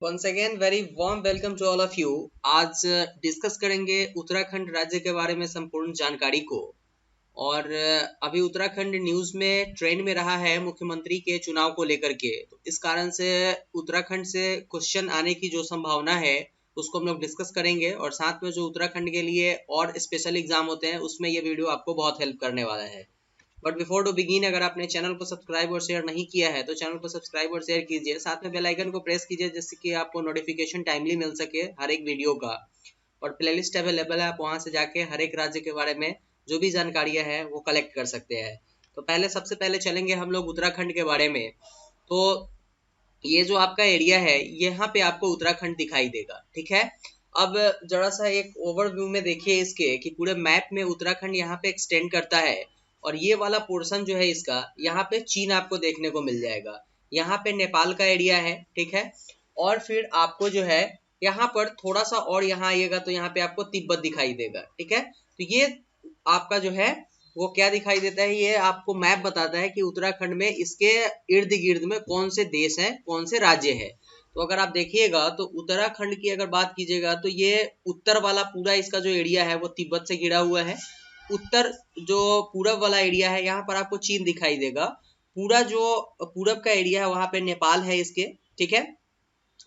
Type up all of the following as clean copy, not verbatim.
Once again very warm welcome to all of you. आज discuss करेंगे उत्तराखंड राज्य के बारे में संपूर्ण जानकारी को। और अभी उत्तराखंड न्यूज में ट्रेंड में रहा है मुख्यमंत्री के चुनाव को लेकर के, तो इस कारण से उत्तराखंड से क्वेश्चन आने की जो संभावना है उसको हम लोग डिस्कस करेंगे। और साथ में जो उत्तराखंड के लिए और स्पेशल एग्जाम होते हैं उसमें ये वीडियो आपको बहुत हेल्प करने वाला है। बट बिफोर टू बिगिन, अगर आपने चैनल को सब्सक्राइब और शेयर नहीं किया है तो चैनल को सब्सक्राइब और शेयर कीजिए, साथ में बेल आइकन को प्रेस कीजिए जिससे कि आपको नोटिफिकेशन टाइमली मिल सके हर एक वीडियो का। और प्लेलिस्ट अवेलेबल है, आप वहां से जाके हर एक राज्य के बारे में जो भी जानकारियां हैं वो कलेक्ट कर सकते हैं। तो सबसे पहले चलेंगे हम लोग उत्तराखंड के बारे में। तो ये जो आपका एरिया है यहाँ पे आपको उत्तराखंड दिखाई देगा, ठीक है। अब जरा सा एक ओवरव्यू में देखिए इसके कि पूरे मैप में उत्तराखंड यहाँ पे एक्सटेंड करता है। और ये वाला पोर्शन जो है इसका, यहाँ पे चीन आपको देखने को मिल जाएगा, यहाँ पे नेपाल का एरिया है, ठीक है। और फिर आपको जो है यहाँ पर थोड़ा सा और यहाँ आइएगा तो यहाँ पे आपको तिब्बत दिखाई देगा, ठीक है। तो ये आपका जो है वो क्या दिखाई देता है, ये आपको मैप बताता है कि उत्तराखंड में इसके इर्द गिर्द में कौन से देश हैं, कौन से राज्य है। तो अगर आप देखिएगा तो उत्तराखंड की अगर बात कीजिएगा तो ये उत्तर वाला पूरा इसका जो एरिया है वो तिब्बत से घिरा हुआ है। उत्तर जो पूरब वाला एरिया है यहाँ पर आपको चीन दिखाई देगा। पूरा जो पूरब का एरिया है वहां पे नेपाल है इसके, ठीक है।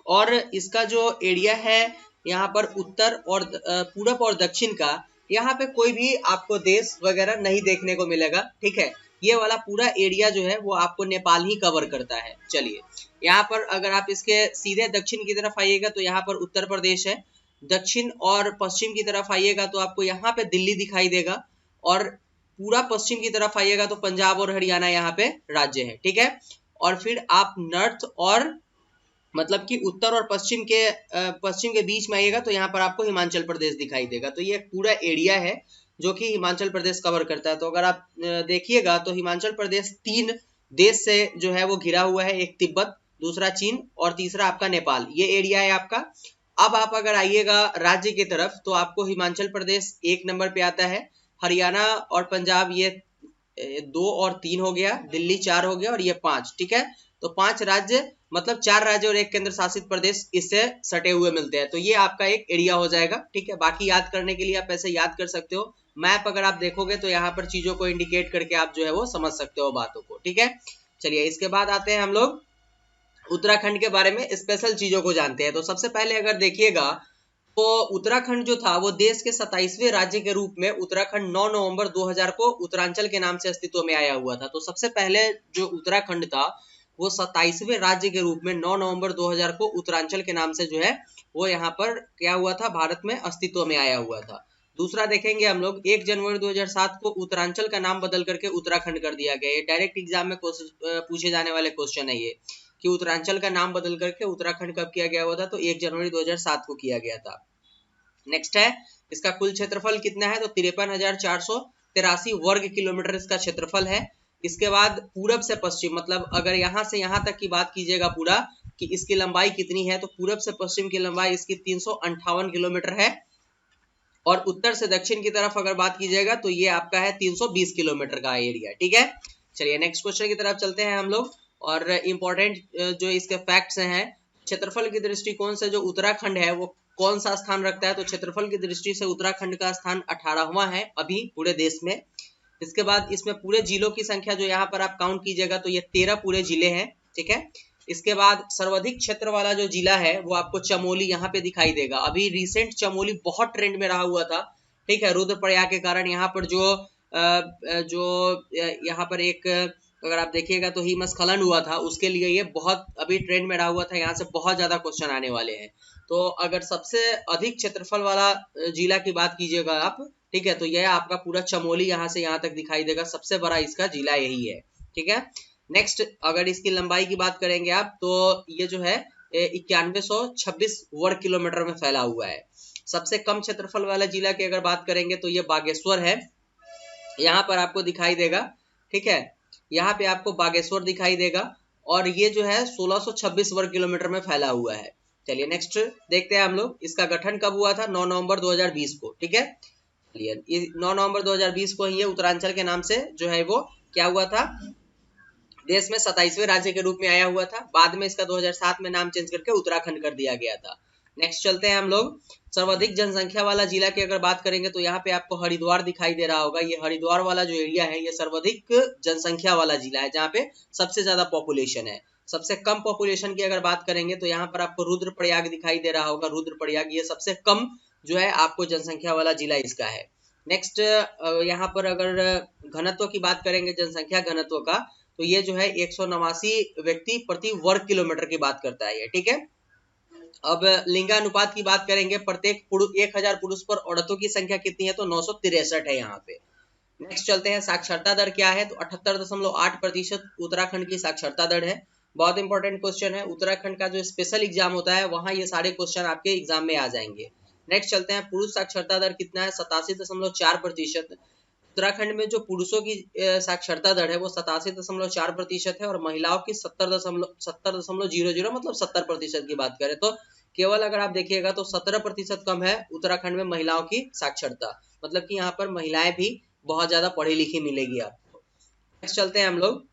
और इसका जो एरिया है यहाँ पर उत्तर और पूरब और दक्षिण का, यहाँ पे कोई भी आपको देश वगैरह नहीं देखने को मिलेगा, ठीक है। ये वाला पूरा एरिया जो है वो आपको नेपाल ही कवर करता है। चलिए यहाँ पर अगर आप इसके सीधे दक्षिण की तरफ आइएगा तो यहाँ पर उत्तर प्रदेश है। दक्षिण और पश्चिम की तरफ आइएगा तो आपको यहाँ पे दिल्ली दिखाई देगा। और पूरा पश्चिम की तरफ आइएगा तो पंजाब और हरियाणा यहाँ पे राज्य है, ठीक है। और फिर आप नॉर्थ और मतलब कि उत्तर और पश्चिम के बीच में आइएगा तो यहाँ पर आपको हिमाचल प्रदेश दिखाई देगा। तो ये पूरा एरिया है जो कि हिमाचल प्रदेश कवर करता है। तो अगर आप देखिएगा तो हिमाचल प्रदेश 3 देश से जो है वो घिरा हुआ है, एक तिब्बत, दूसरा चीन और तीसरा आपका नेपाल। ये एरिया है आपका। अब आप अगर आइएगा राज्य की तरफ तो आपको हिमाचल प्रदेश 1 नंबर पे आता है, हरियाणा और पंजाब ये 2 और 3 हो गया, दिल्ली 4 हो गया और ये 5, ठीक है। तो 5 राज्य मतलब 4 राज्य और एक केंद्र शासित प्रदेश इससे सटे हुए मिलते हैं। तो ये आपका एक एरिया हो जाएगा, ठीक है। बाकी याद करने के लिए आप ऐसे याद कर सकते हो। मैप अगर आप देखोगे तो यहाँ पर चीजों को इंडिकेट करके आप जो है वो समझ सकते हो बातों को, ठीक है। चलिए इसके बाद आते हैं हम लोग उत्तराखंड के बारे में स्पेशल चीजों को जानते हैं। तो सबसे पहले अगर देखिएगा तो उत्तराखंड जो था वो देश के 27वें राज्य के रूप में उत्तराखंड 9 नवंबर 2000 को उत्तरांचल के नाम से अस्तित्व में आया हुआ था। तो सबसे पहले जो उत्तराखंड था वो 27वें राज्य के रूप में 9 नवंबर 2000 को उत्तरांचल के नाम से जो है वो यहाँ पर क्या हुआ था, भारत में अस्तित्व में आया हुआ था। दूसरा देखेंगे हम लोग 1 जनवरी 2007 को उत्तरांचल का नाम बदल करके उत्तराखंड कर दिया गया। ये डायरेक्ट एग्जाम में पूछे जाने वाले क्वेश्चन है ये कि उत्तरांचल का नाम बदल करके उत्तराखंड कब किया गया हुआ था, तो 1 जनवरी 2007 को किया गया था। नेक्स्ट है इसका कुल क्षेत्रफल कितना है, तो 53,483 वर्ग किलोमीटर इसका क्षेत्रफल है। इसके बाद पूरब से पश्चिम मतलब अगर यहाँ से यहाँ तक की बात कीजिएगा पूरा कि इसकी लंबाई कितनी है, तो पूरब से पश्चिम की लंबाई इसकी 358 किलोमीटर है। और उत्तर से दक्षिण की तरफ अगर बात कीजिएगा तो ये आपका है 320 किलोमीटर का एरिया, ठीक है। चलिए नेक्स्ट क्वेश्चन की तरफ चलते हैं हम लोग। और इम्पोर्टेंट जो इसके फैक्ट्स हैं, क्षेत्रफल की दृष्टिकोण से जो उत्तराखंड है वो कौन सा स्थान रखता है, तो क्षेत्रफल की दृष्टि से उत्तराखंड का स्थान 18वां है अभी पूरे देश में। इसके बाद इसमें पूरे जिलों की संख्या जो यहाँ पर आप काउंट कीजिएगा तो ये 13 पूरे जिले हैं, ठीक है। इसके बाद सर्वाधिक क्षेत्र वाला जो जिला है वो आपको चमोली यहाँ पे दिखाई देगा। अभी रिसेंट चमोली बहुत ट्रेंड में रहा हुआ था, ठीक है। रुद्रप्रयाग के कारण यहाँ पर जो यहाँ पर एक अगर आप देखिएगा तो हिमस्खलन हुआ था, उसके लिए ये बहुत अभी ट्रेंड में रहा हुआ था। यहाँ से बहुत ज्यादा क्वेश्चन आने वाले हैं। तो अगर सबसे अधिक क्षेत्रफल वाला जिला की बात कीजिएगा आप, ठीक है, तो यह आपका पूरा चमोली यहाँ से यहाँ तक दिखाई देगा। सबसे बड़ा इसका जिला यही है, ठीक है। नेक्स्ट अगर इसकी लंबाई की बात करेंगे आप तो ये जो है 9126 वर्ग किलोमीटर में फैला हुआ है। सबसे कम क्षेत्रफल वाला जिला की अगर बात करेंगे तो ये बागेश्वर है, यहाँ पर आपको दिखाई देगा, ठीक है। यहाँ पे आपको बागेश्वर दिखाई देगा और ये जो है 1626 वर्ग किलोमीटर में फैला हुआ है। चलिए नेक्स्ट देखते हैं हम लोग इसका गठन कब हुआ था, 9 नवंबर 2020 को, ठीक है। चलिए 9 नवंबर 2020 को ये उत्तरांचल के नाम से जो है वो क्या हुआ था, देश में 27वें राज्य के रूप में आया हुआ था। बाद में इसका 2007 में नाम चेंज करके उत्तराखंड कर दिया गया था। नेक्स्ट चलते हैं हम लोग। सर्वाधिक जनसंख्या वाला जिला की अगर बात करेंगे तो यहाँ पे आपको हरिद्वार दिखाई दे रहा होगा। ये हरिद्वार वाला जो एरिया है ये सर्वाधिक जनसंख्या वाला जिला है, जहाँ पे सबसे ज्यादा पॉपुलेशन है। सबसे कम पॉपुलेशन की अगर बात करेंगे तो यहाँ पर आपको रुद्रप्रयाग दिखाई दे रहा होगा। रुद्रप्रयाग ये सबसे कम जो है आपको जनसंख्या वाला जिला इसका है। नेक्स्ट यहाँ पर अगर घनत्व की बात करेंगे, जनसंख्या घनत्व का, तो ये जो है 189 व्यक्ति प्रति वर्ग किलोमीटर की बात करता है ये, ठीक है। अब लिंगानुपात की बात करेंगे, प्रत्येक 1000 पुरुष पर औरतों की संख्या कितनी है, तो 963 है यहाँ पे। नेक्स्ट चलते हैं, साक्षरता दर क्या है, तो 78.8% उत्तराखंड की साक्षरता दर है। बहुत इंपॉर्टेंट क्वेश्चन है। उत्तराखंड का जो स्पेशल एग्जाम होता है वहां ये सारे क्वेश्चन आपके एग्जाम में आ जाएंगे। नेक्स्ट चलते हैं, पुरुष साक्षरता दर कितना है, 87.4%। उत्तराखंड में जो पुरुषों की साक्षरता दर है वो 87.4% है और महिलाओं की 70.00 मतलब 70% की बात करें तो केवल अगर आप देखिएगा तो 17% कम है उत्तराखंड में महिलाओं की साक्षरता। मतलब कि यहाँ पर महिलाएं भी बहुत ज्यादा पढ़ी लिखी मिलेगी आपको। नेक्स्ट चलते हैं हम लोग,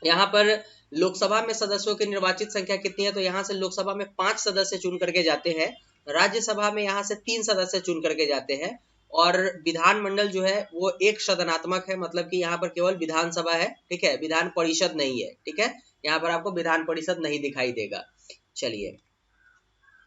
यहाँ पर लोकसभा में सदस्यों की निर्वाचित संख्या कितनी है, तो यहाँ से लोकसभा में 5 सदस्य चुन करके जाते हैं। राज्यसभा में यहाँ से 3 सदस्य चुन करके जाते हैं और विधानमंडल जो है वो एक सदनात्मक है, मतलब कि यहाँ पर केवल विधानसभा है, ठीक है, विधान परिषद नहीं है, ठीक है। यहाँ पर आपको विधान परिषद नहीं दिखाई देगा। चलिए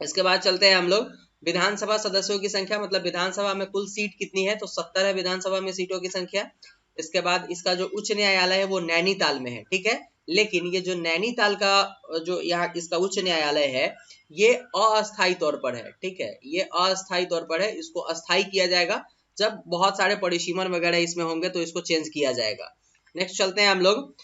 इसके बाद चलते हैं हम लोग, विधानसभा सदस्यों की संख्या, मतलब विधानसभा में कुल सीट कितनी है, तो 70 है विधानसभा में सीटों की संख्या। इसके बाद इसका जो उच्च न्यायालय है वो नैनीताल में है, ठीक है। लेकिन ये जो नैनीताल का जो यहाँ इसका उच्च न्यायालय है ये अस्थायी तौर पर है, ठीक है, ये अस्थायी तौर पर है। इसको अस्थायी किया जाएगा जब बहुत सारे परिसीमन वगैरह इसमें होंगे तो इसको चेंज किया जाएगा। नेक्स्ट चलते हैं हम लोग,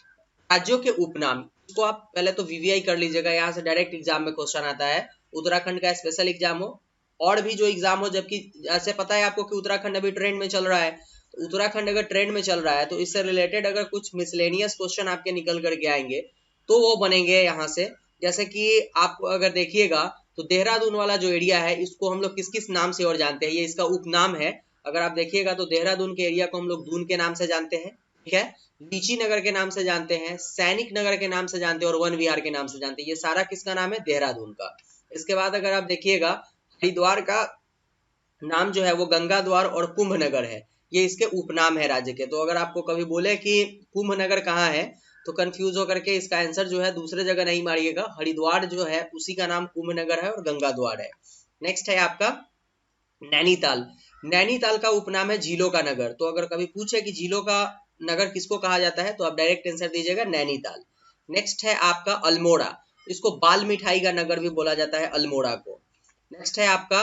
राज्यों के उपनाम। इसको आप पहले तो वीवीआई कर लीजिएगा, यहाँ से डायरेक्ट एग्जाम में क्वेश्चन आता है। उत्तराखंड का स्पेशल एग्जाम हो और भी जो एग्जाम हो, जबकि ऐसे पता है आपको कि उत्तराखंड अभी ट्रेंड में चल रहा है, तो उत्तराखंड अगर ट्रेंड में चल रहा है तो इससे रिलेटेड अगर कुछ मिसलेनियस क्वेश्चन आपके निकल करके आएंगे तो वो बनेंगे यहाँ से। जैसे कि आप अगर देखिएगा तो देहरादून वाला जो एरिया है इसको हम लोग किस किस नाम से और जानते हैं, ये इसका उपनाम है। अगर आप देखिएगा तो देहरादून के एरिया को हम लोग दून के नाम से जानते हैं, ठीक है, लीची नगर के नाम से जानते हैं, सैनिक नगर के नाम से जानते हैं और वन विहार के नाम से जानते हैं। ये सारा किसका नाम है, देहरादून का। इसके बाद अगर आप देखिएगा हरिद्वार का नाम जो है वो गंगा द्वार और कुंभ नगर है, ये इसके उपनाम है राज्य के। तो अगर आपको कभी बोले कि कुंभ नगर कहाँ है तो कंफ्यूज होकर के इसका आंसर जो है दूसरे जगह नहीं मारिएगा, हरिद्वार जो है उसी का नाम कुंभ नगर है और गंगा द्वार है। नेक्स्ट है आपका नैनीताल। नैनीताल का उपनाम है झीलों का नगर। तो अगर कभी पूछे कि झीलों का नगर किसको कहा जाता है तो आप डायरेक्ट आंसर दीजिएगा नैनीताल। नेक्स्ट है आपका अल्मोड़ा, इसको बाल मिठाई का नगर भी बोला जाता है अल्मोड़ा को। नेक्स्ट है आपका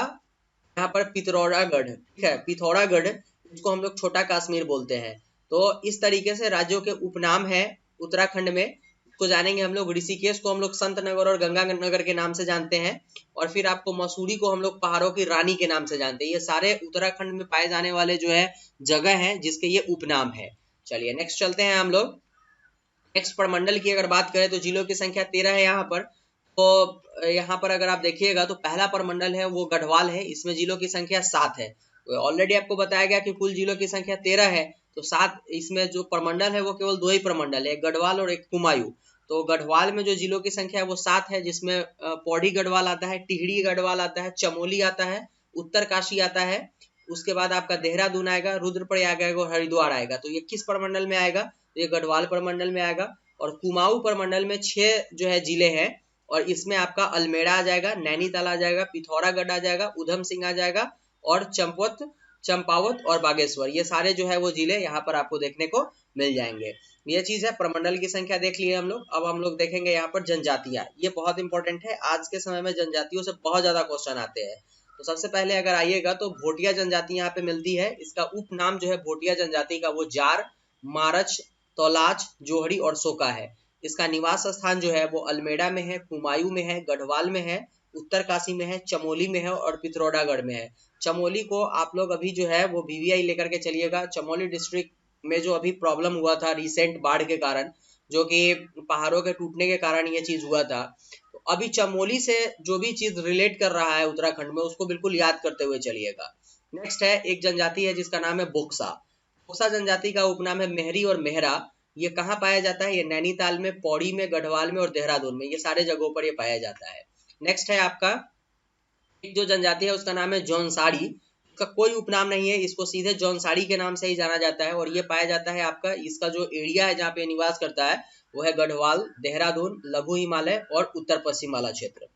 यहाँ पर पिथौरागढ़, ठीक है, पिथौरागढ़, इसको हम लोग छोटा कश्मीर बोलते हैं। तो इस तरीके से राज्यों के उपनाम है उत्तराखंड में। को जानेंगे हम लोग, ऋषिकेश को हम लोग संत नगर और गंगा नगर के नाम से जानते हैं और फिर आपको मसूरी को हम लोग पहाड़ों की रानी के नाम से जानते हैं। ये सारे उत्तराखंड में पाए जाने वाले जो है जगह हैं जिसके ये उपनाम है। चलिए नेक्स्ट चलते हैं हम लोग। नेक्स्ट प्रमंडल की अगर बात करें तो जिलों की संख्या 13 है यहाँ पर। तो यहाँ पर अगर आप देखिएगा तो पहला प्रमंडल है वो गढ़वाल है, इसमें जिलों की संख्या 7 है। ऑलरेडी आपको बताया गया कि कुल जिलों की संख्या 13 है, तो 7 इसमें जो प्रमंडल है वो केवल 2 ही प्रमंडल है, एक गढ़वाल और एक कुमायूं। तो गढ़वाल में जो जिलों की संख्या है वो 7 है, जिसमें पौड़ी गढ़वाल आता है, टिहरी गढ़वाल आता है, चमोली आता है, उत्तरकाशी आता है, उसके बाद आपका देहरादून आएगा, रुद्रप्रयाग आएगा और हरिद्वार आएगा। तो ये किस प्रमंडल में आएगा, तो ये गढ़वाल प्रमंडल में आएगा। और कुमाऊं प्रमंडल में 6 जो है जिले हैं और इसमें आपका अल्मेड़ा आ जाएगा, नैनीताल आ जाएगा, पिथौरागढ़ आ जाएगा, उधम सिंह आ जाएगा और चंपावत और बागेश्वर, ये सारे जो है वो जिले यहाँ पर आपको देखने को मिल जाएंगे। ये चीज है, प्रमंडल की संख्या देख लिए हम लोग। अब हम लोग देखेंगे यहाँ पर जनजातियां, ये बहुत इंपॉर्टेंट है। आज के समय में जनजातियों से बहुत ज्यादा क्वेश्चन आते हैं। तो सबसे पहले अगर आइएगा तो भोटिया जनजाति यहाँ पे मिलती है। इसका उपनाम जो है भोटिया जनजाति का वो जार, मारच, तौलाच, जोहड़ी और सोका है। इसका निवास स्थान जो है वो अल्मेड़ा में है, कुमायूं में है, गढ़वाल में है, उत्तरकाशी में है, चमोली में है और पिथौरागढ़ में है। चमोली को आप लोग अभी जो है वो वीवीआई लेकर के चलिएगा। चमोली डिस्ट्रिक्ट में जो अभी प्रॉब्लम हुआ था रिसेंट बाढ़ के कारण, जो कि पहाड़ों के टूटने के कारण ये चीज हुआ था, तो अभी चमोली से जो भी चीज रिलेट कर रहा है उत्तराखंड में उसको बिल्कुल याद करते हुए चलिएगा। नेक्स्ट है एक जनजाति है जिसका नाम है बोक्सा। बोक्सा जनजाति का उपनाम है मेहरी और मेहरा। ये कहाँ पाया जाता है? ये नैनीताल में, पौड़ी में, गढ़वाल में और देहरादून में, ये सारे जगहों पर ये पाया जाता है। नेक्स्ट है आपका एक जो जनजाति है उसका नाम है जौनसारी। इसका कोई उपनाम नहीं है, इसको सीधे जौनसारी के नाम से ही जाना जाता है। और ये पाया जाता है आपका, इसका जो एरिया है जहाँ पे निवास करता है वो है गढ़वाल, देहरादून, लघु हिमालय और उत्तर पश्चिम वाला क्षेत्र।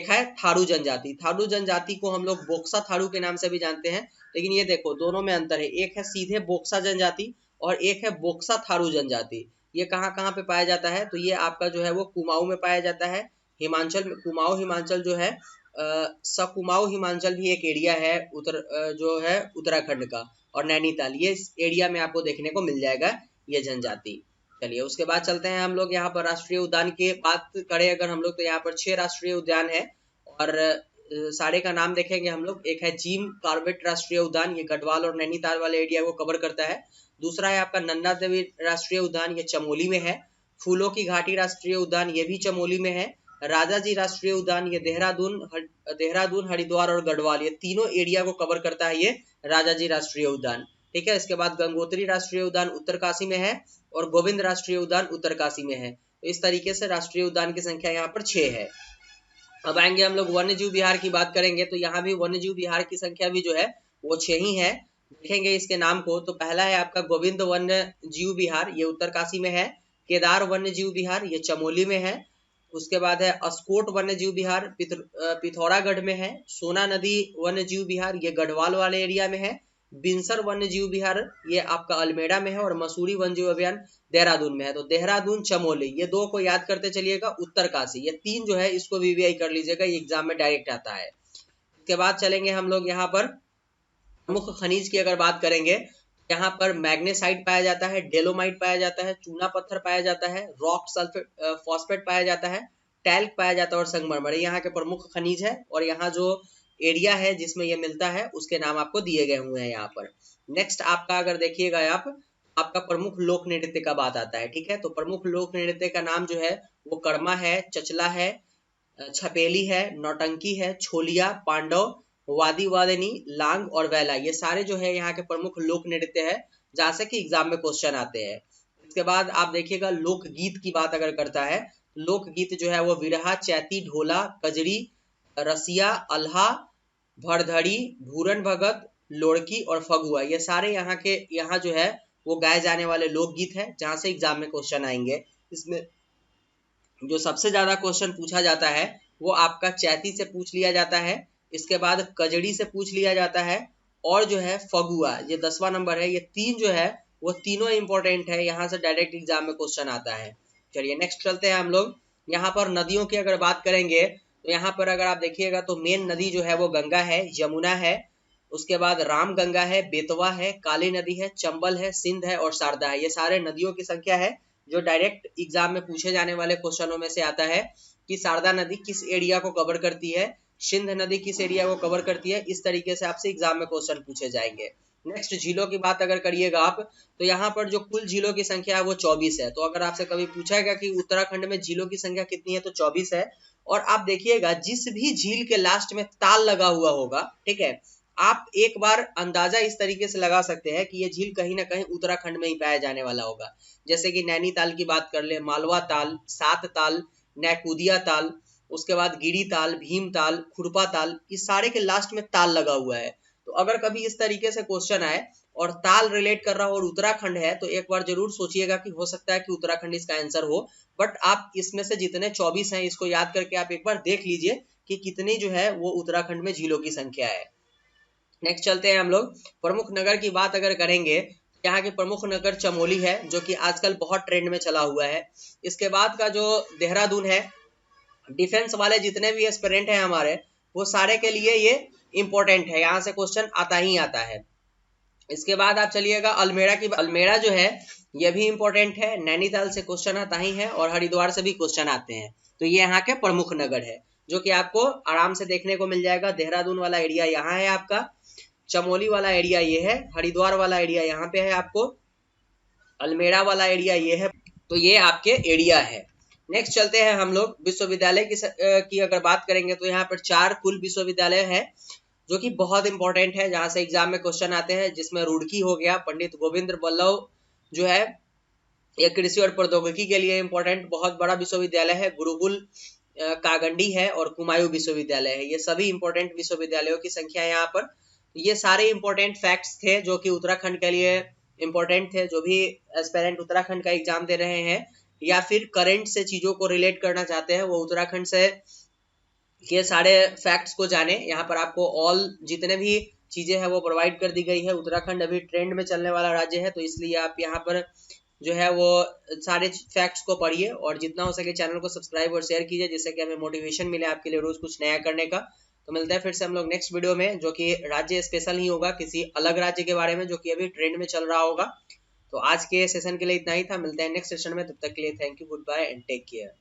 एक है थारू जनजाति। थारू जनजाति को हम लोग बोक्सा थारू के नाम से भी जानते हैं, लेकिन ये देखो दोनों में अंतर है। एक है सीधे बोक्सा जनजाति और एक है बोक्सा थारू जनजाति। ये कहाँ कहाँ पे पाया जाता है? तो ये आपका जो है वो कुमाऊं में पाया जाता है। हिमाचल में कुमाऊं हिमाचल जो है, सकुमाऊं हिमाचल भी एक एरिया है जो है उत्तराखंड का, और नैनीताल, ये इस एरिया में आपको देखने को मिल जाएगा ये जनजाति। चलिए उसके बाद चलते हैं हम लोग यहाँ पर राष्ट्रीय उद्यान की बात करें अगर हम लोग, तो यहाँ पर 6 राष्ट्रीय उद्यान है और सारे का नाम देखेंगे हम लोग। एक है जिम कॉर्बेट राष्ट्रीय उद्यान, ये गढ़वाल और नैनीताल वाले एरिया को कवर करता है। दूसरा है आपका नंदा देवी राष्ट्रीय उद्यान, ये चमोली में है। फूलों की घाटी राष्ट्रीय उद्यान, ये भी चमोली में है। राजा जी राष्ट्रीय उद्यान, ये देहरादून, हरिद्वार और गढ़वाल, ये तीनों एरिया को कवर करता है ये राजा जी राष्ट्रीय उद्यान। ठीक है, इसके बाद गंगोत्री राष्ट्रीय उद्यान उत्तरकाशी में है और गोविंद राष्ट्रीय उद्यान उत्तरकाशी में है। तो इस तरीके से राष्ट्रीय उद्यान की संख्या यहाँ पर 6 है। अब आएंगे हम लोग वन्य जीव विहार की बात करेंगे, तो यहाँ भी वन्य जीव विहार की संख्या भी जो है वो 6 ही है। देखेंगे इसके नाम को, तो पहला है आपका गोविंद वन्य जीव विहार, ये उत्तरकाशी में है। केदार वन्य जीव विहार, ये चमोली में है। उसके बाद है अस्कोट वन्य जीव विहार, पिथौरागढ़ में है। सोना नदी वन्य जीव विहार, ये गढ़वाल वाले एरिया में है। बिनसर वन्य जीव विहार, ये आपका अल्मेड़ा में है। और मसूरी वन्य जीव अभयारण्य देहरादून में है। तो देहरादून, चमोली, ये 2 को याद करते चलिएगा। उत्तरकाशी, ये 3 जो है इसको वीवीआई कर लीजिएगा, ये एग्जाम में डायरेक्ट आता है। इसके बाद चलेंगे हम लोग यहाँ पर प्रमुख खनिज की अगर बात करेंगे, यहाँ पर मैग्नेसाइट पाया जाता है, डेलोमाइट पाया जाता है, चूना पत्थर पाया जाता है, रॉक सल्फेट फॉस्फेट पाया जाता है, टैल्क पाया जाता है और संगमरमर, यहाँ के प्रमुख खनिज है। और यहाँ जो एरिया है जिसमें ये मिलता है उसके नाम आपको दिए गए हुए हैं यहाँ पर। नेक्स्ट आपका अगर देखिएगा आप, आपका प्रमुख लोक नृत्य का बात आता है। ठीक है, तो प्रमुख लोक नृत्य का नाम जो है वो कर्मा है, चचला है, छपेली है, नौटंकी है, छोलिया, पांडव, वादी वादिनी, लांग और वैला, ये सारे जो है यहाँ के प्रमुख लोक नृत्य है जहाँ से कि एग्जाम में क्वेश्चन आते हैं। इसके बाद आप देखिएगा लोकगीत की बात अगर करता है, लोकगीत जो है वो विरहा, चैती, ढोला, कजरी, रसिया, अल्हा, भरधड़ी, भूरन भगत, लोड़की और फगुआ, ये सारे यहाँ जो है वो गाए जाने वाले लोकगीत है जहाँ से एग्जाम में क्वेश्चन आएंगे। इसमें जो सबसे ज्यादा क्वेश्चन पूछा जाता है वो आपका चैती से पूछ लिया जाता है, इसके बाद कजड़ी से पूछ लिया जाता है, और जो है फगुआ, ये 10वां नंबर है। ये 3 जो है वो तीनों इंपॉर्टेंट है, यहाँ से डायरेक्ट एग्जाम में क्वेश्चन आता है। चलिए नेक्स्ट चलते हैं हम लोग। यहाँ पर नदियों की अगर बात करेंगे तो यहाँ पर अगर आप देखिएगा तो मेन नदी जो है वो गंगा है, यमुना है, उसके बाद राम गंगा है, बेतवा है, काली नदी है, चंबल है, सिंध है और शारदा है। ये सारे नदियों की संख्या है जो डायरेक्ट एग्जाम में पूछे जाने वाले क्वेश्चनों में से आता है कि शारदा नदी किस एरिया को कवर करती है, सिंध नदी किस एरिया को कवर करती है। इस तरीके से आपसे एग्जाम में क्वेश्चन पूछे जाएंगे। नेक्स्ट झीलों की बात अगर करिएगा आप, तो यहाँ पर जो कुल झीलों की संख्या है वो 24 है। तो अगर आपसे कभी पूछा गया कि उत्तराखंड में झीलों की संख्या कितनी है, तो 24 है। और आप देखिएगा जिस भी झील के लास्ट में ताल लगा हुआ होगा, ठीक है, आप एक बार अंदाजा इस तरीके से लगा सकते हैं कि ये झील कहीं ना कहीं उत्तराखंड में ही पाया जाने वाला होगा। जैसे कि नैनीताल की बात कर ले, मालवा ताल, सात ताल, नैकुदिया ताल, उसके बाद गिरी ताल, भीम ताल, खुरपा ताल, इस सारे के लास्ट में ताल लगा हुआ है। तो अगर कभी इस तरीके से क्वेश्चन आए और ताल रिलेट कर रहा हो और उत्तराखंड है, तो एक बार जरूर सोचिएगा कि हो सकता है कि उत्तराखंड इसका आंसर हो। बट आप इसमें से जितने 24 हैं इसको याद करके आप एक बार देख लीजिए कि कितनी जो है वो उत्तराखंड में झीलों की संख्या है। नेक्स्ट चलते हैं हम लोग प्रमुख नगर की बात अगर करेंगे, यहाँ के प्रमुख नगर चमोली है जो कि आजकल बहुत ट्रेंड में चला हुआ है। इसके बाद का जो देहरादून है, डिफेंस वाले जितने भी एस्पिरेंट हैं हमारे, वो सारे के लिए ये इंपॉर्टेंट है, यहाँ से क्वेश्चन आता ही आता है। इसके बाद आप चलिएगा अल्मेड़ा की। अल्मेड़ा जो है ये भी इंपॉर्टेंट है, नैनीताल से क्वेश्चन आता ही है और हरिद्वार से भी क्वेश्चन आते हैं। तो ये यहाँ के प्रमुख नगर है जो कि आपको आराम से देखने को मिल जाएगा। देहरादून वाला एरिया यहाँ है आपका, चमोली वाला एरिया ये है, हरिद्वार वाला एरिया यहाँ पे है आपको, अल्मेड़ा वाला एरिया ये है। तो ये आपके एरिया है। नेक्स्ट चलते हैं हम लोग विश्वविद्यालय की अगर बात करेंगे, तो यहाँ पर 4 कुल विश्वविद्यालय है जो कि बहुत इंपॉर्टेंट है, जहां से एग्जाम में क्वेश्चन आते हैं, जिसमें रुड़की हो गया, पंडित गोविंद बल्लभ जो है यह कृषि और प्रौद्योगिकी के लिए इम्पोर्टेंट बहुत बड़ा विश्वविद्यालय है। गुरुकुल कागंडी है और कुमायूं विश्वविद्यालय है। ये सभी इंपॉर्टेंट विश्वविद्यालयों की संख्या है यहाँ पर। ये सारे इंपॉर्टेंट फैक्ट्स थे जो कि उत्तराखंड के लिए इंपॉर्टेंट थे। जो भी एस्पिरेंट उत्तराखंड का एग्जाम दे रहे हैं या फिर करंट से चीजों को रिलेट करना चाहते हैं, वो उत्तराखंड से ये सारे फैक्ट्स को जाने। यहाँ पर आपको ऑल जितने भी चीजें हैं वो प्रोवाइड कर दी गई है। उत्तराखंड अभी ट्रेंड में चलने वाला राज्य है, तो इसलिए आप यहाँ पर जो है वो सारे फैक्ट्स को पढ़िए और जितना हो सके चैनल को सब्सक्राइब और शेयर कीजिए, जिससे कि हमें मोटिवेशन मिले आपके लिए रोज कुछ नया करने का। तो मिलते हैं फिर से हम लोग नेक्स्ट वीडियो में, जो कि राज्य स्पेशल ही होगा, किसी अलग राज्य के बारे में जो कि अभी ट्रेंड में चल रहा होगा। तो आज के सेशन के लिए इतना ही था। मिलते हैं नेक्स्ट सेशन में, तब तक के लिए thank you, goodbye and take care.